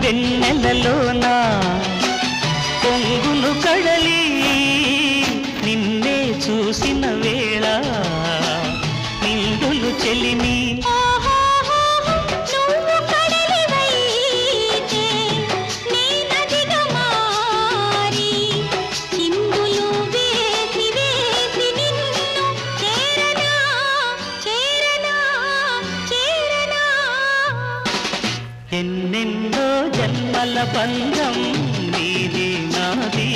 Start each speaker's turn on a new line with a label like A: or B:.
A: వెన్నెలలోన పొంగును కడలి నిన్నే చూసిన వేళ నిండులు చెలిమి ఎన్నెన్నో జన్మల బంధం నీది నాది